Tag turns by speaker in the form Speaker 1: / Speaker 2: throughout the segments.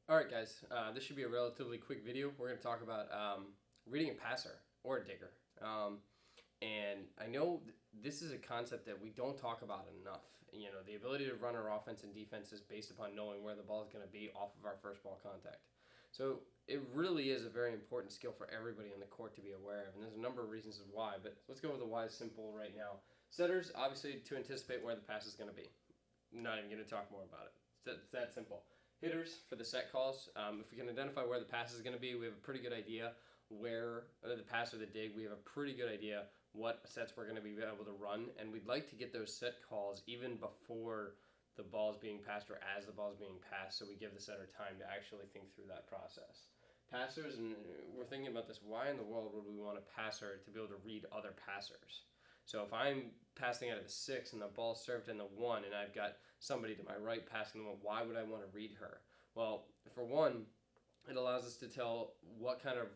Speaker 1: All right, guys. This should be a relatively quick video. We're going to talk about reading a passer or a digger. And I know this is a concept that we don't talk about enough. You know, the ability to run our offense and defense is based upon knowing where the ball is going to be off of our first ball contact. So it really is a very important skill for everybody on the court to be aware of. And there's a number of reasons why, but let's go with the why simple right now. Setters, obviously, to anticipate where the pass is going to be. I'm not even going to talk more about it. It's that simple. Hitters for the set calls. If we can identify where the pass is going to be, we have a pretty good idea where the pass or the dig. We have a pretty good idea what sets we're going to be able to run, and we'd like to get those set calls even before the ball is being passed or as the ball is being passed, so we give the setter time to actually think through that process. Passers, and we're thinking about this, why in the world would we want a passer to be able to read other passers? So if I'm passing out of the 6 and the ball's served in the 1 and I've got somebody to my right passing the 1, why would I want to read her? Well, for one, it allows us to tell what kind of,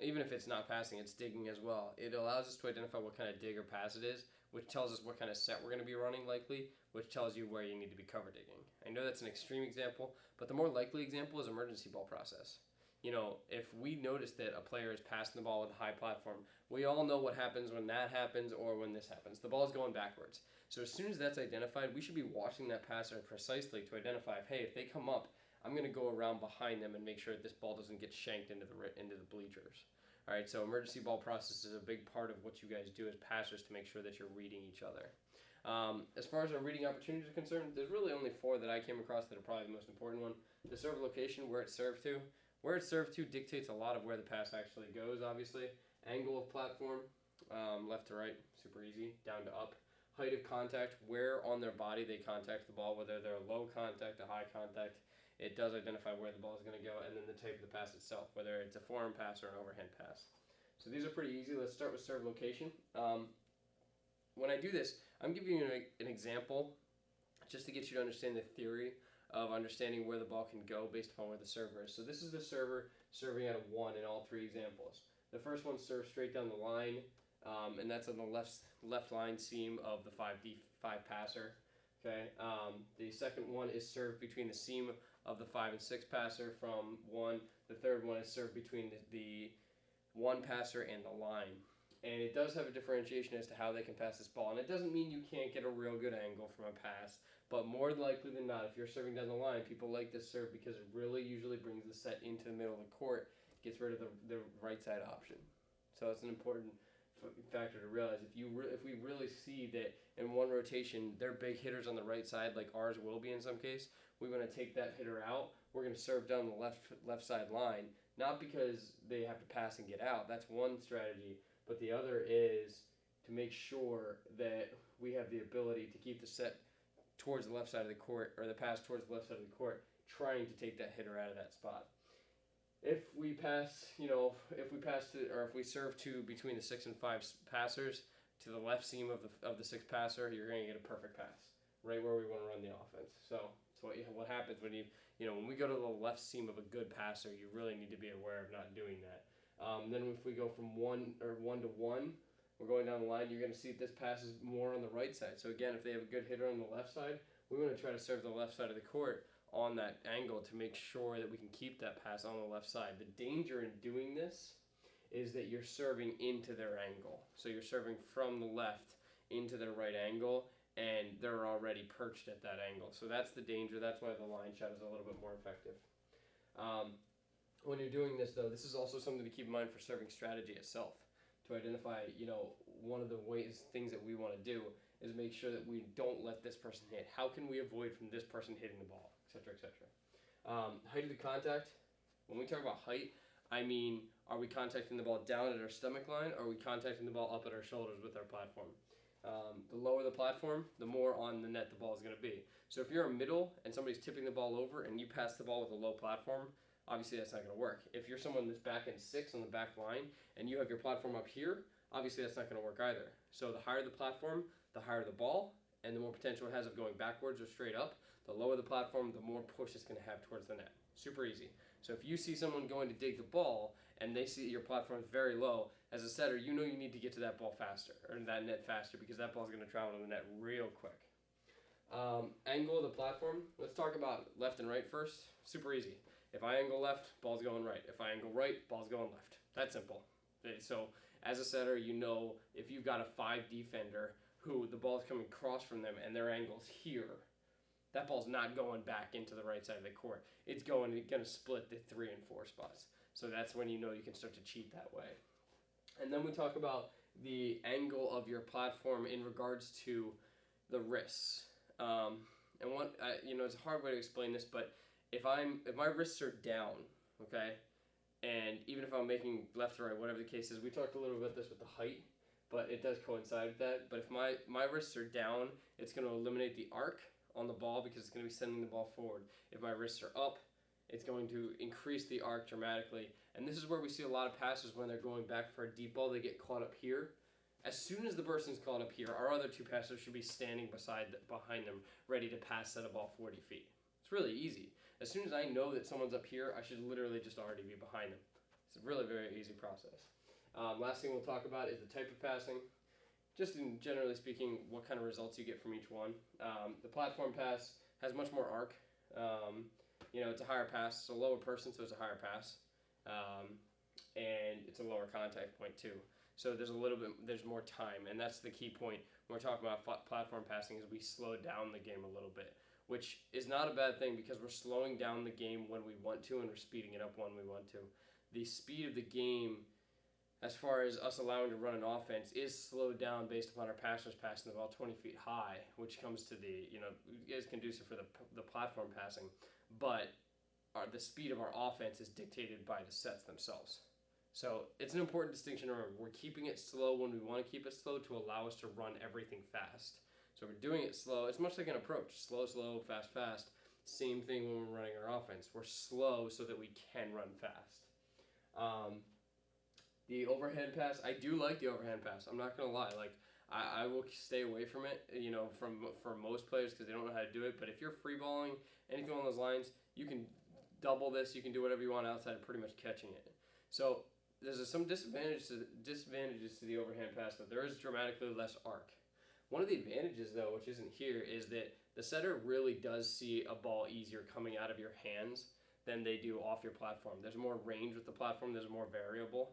Speaker 1: even if it's not passing, it's digging as well. It allows us to identify what kind of dig or pass it is, which tells us what kind of set we're going to be running likely, which tells you where you need to be cover digging. I know that's an extreme example, but the more likely example is emergency ball process. You know, if we notice that a player is passing the ball with a high platform, we all know what happens when that happens or when this happens. The ball is going backwards. So as soon as that's identified, we should be watching that passer precisely to identify, if, hey, if they come up, I'm going to go around behind them and make sure that this ball doesn't get shanked into the bleachers. All right, so emergency ball process is a big part of what you guys do as passers to make sure that you're reading each other. As far as our reading opportunities are concerned, there's really only 4 that I came across that are probably the most important one. The serve location, where it's served to. Where it's served to dictates a lot of where the pass actually goes, obviously. Angle of platform, left to right, super easy, down to up. Height of contact, where on their body they contact the ball, whether they're low contact, a high contact. It does identify where the ball is going to go, and then the type of the pass itself, whether it's a forehand pass or an overhand pass. So these are pretty easy. Let's start with serve location. When I do this, I'm giving you an example just to get you to understand the theory of understanding where the ball can go based upon where the server is. So this is the server serving out of 1 in all 3 examples. The first one serves straight down the line, and that's on the left line seam of the 5 passer. Okay. The second one is served between the seam of the 5 and 6 passer from 1. The third one is served between the 1 passer and the line. And it does have a differentiation as to how they can pass this ball. And it doesn't mean you can't get a real good angle from a pass, but more likely than not, if you're serving down the line, people like this serve because it really usually brings the set into the middle of the court, gets rid of the right side option. So it's an important factor to realize. If we really see that in one rotation, they're big hitters on the right side, like ours will be in some case, we want to take that hitter out. We're going to serve down the left side line, not because they have to pass and get out. That's one strategy. But the other is to make sure that we have the ability to keep the set towards the left side of the court, or the pass towards the left side of the court, trying to take that hitter out of that spot. If we pass, if we serve to between the 6 and 5 passers to the left seam of the 6 passer, you're going to get a perfect pass right where we want to run the offense. So what happens when when we go to the left seam of a good passer, you really need to be aware of not doing that. Then if we go from 1 to 1, we're going down the line, you're going to see this pass is more on the right side. So again, if they have a good hitter on the left side, we want to try to serve the left side of the court on that angle to make sure that we can keep that pass on the left side. The danger in doing this is that you're serving into their angle. So you're serving from the left into their right angle, and they're already perched at that angle. So that's the danger. That's why the line shot is a little bit more effective. When you're doing this, though, this is also something to keep in mind for serving strategy itself. To identify, one of the things that we want to do is make sure that we don't let this person hit. How can we avoid from this person hitting the ball, etc., etc. Height of the contact. When we talk about height, I mean, are we contacting the ball down at our stomach line, or are we contacting the ball up at our shoulders with our platform? The lower the platform, the more on the net the ball is going to be. So if you're a middle and somebody's tipping the ball over and you pass the ball with a low platform, obviously that's not going to work. If you're someone that's back in 6 on the back line and you have your platform up here, obviously that's not going to work either. So the higher the platform, the higher the ball, and the more potential it has of going backwards or straight up. The lower the platform, the more push it's going to have towards the net. Super easy. So if you see someone going to dig the ball and they see your platform is very low, as a setter, you know you need to get to that ball faster, or that net faster, because that ball is going to travel to the net real quick. Angle of the platform. Let's talk about left and right first. Super easy. If I angle left, ball's going right. If I angle right, ball's going left. That's simple. So as a setter, you know if you've got a 5 defender who the ball's coming across from them and their angle's here, that ball's not going back into the right side of the court. It's going to split the 3 and 4 spots. So that's when you know you can start to cheat that way. And then we talk about the angle of your platform in regards to the wrists. And what it's a hard way to explain this, but if my wrists are down, okay, and even if I'm making left or right, whatever the case is, we talked a little bit about this with the height, but it does coincide with that. But if my wrists are down, it's going to eliminate the arc on the ball because it's going to be sending the ball forward. If my wrists are up, it's going to increase the arc dramatically. And this is where we see a lot of passers when they're going back for a deep ball, they get caught up here. As soon as the person's caught up here, our other 2 passers should be standing behind them, ready to pass set a ball 40 feet. It's really easy. As soon as I know that someone's up here, I should literally just already be behind them. It's a really very easy process. Last thing we'll talk about is the type of passing. Just in generally speaking, what kind of results you get from each one. The platform pass has much more arc. It's a higher pass. It's a lower person, so it's a higher pass. And it's a lower contact point too. So there's more time, and that's the key point when we're talking about platform passing is we slow down the game a little bit, which is not a bad thing because we're slowing down the game when we want to and we're speeding it up when we want to. The speed of the game, as far as us allowing to run an offense, is slowed down based upon our passers passing the ball 20 feet high, which comes to is conducive for the platform passing, but the speed of our offense is dictated by the sets themselves. So it's an important distinction to remember. We're keeping it slow when we want to keep it slow to allow us to run everything fast. So we're doing it slow. It's much like an approach. Slow, slow, fast, fast. Same thing when we're running our offense. We're slow so that we can run fast. The overhand pass, I do like the overhand pass. I'm not going to lie. I will stay away from it, for most players because they don't know how to do it. But if you're free balling, anything along those lines, you can double this. You can do whatever you want outside of pretty much catching it. So there's some disadvantages to the overhand pass, but there is dramatically less arc. One of the advantages, though, which isn't here, is that the setter really does see a ball easier coming out of your hands than they do off your platform. There's more range with the platform. There's more variable.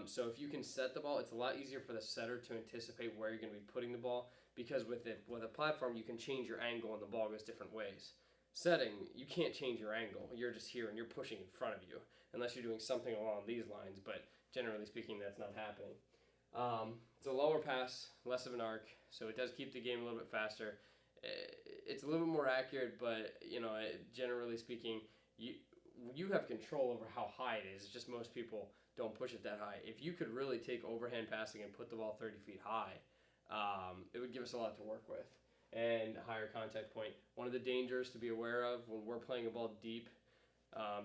Speaker 1: So if you can set the ball, it's a lot easier for the setter to anticipate where you're going to be putting the ball because with a platform, you can change your angle and the ball goes different ways. Setting, you can't change your angle. You're just here and you're pushing in front of you unless you're doing something along these lines, but generally speaking, that's not happening. It's a lower pass, less of an arc, so it does keep the game a little bit faster. It's a little bit more accurate, but generally speaking, you have control over how high it is. It's just most people don't push it that high. If you could really take overhand passing and put the ball 30 feet high, it would give us a lot to work with. And a higher contact point. One of the dangers to be aware of when we're playing a ball deep,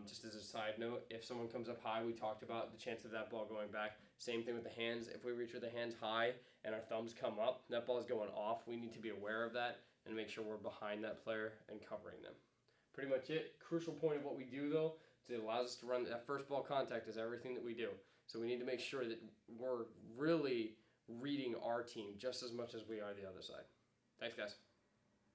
Speaker 1: just as a side note, if someone comes up high, we talked about the chance of that ball going back. Same thing with the hands. If we reach with the hands high and our thumbs come up, that ball is going off. We need to be aware of that and make sure we're behind that player and covering them. Pretty much it. Crucial point of what we do, though, is it allows us to run that first ball contact is everything that we do. So we need to make sure that we're really reading our team just as much as we are the other side. Thanks, guys.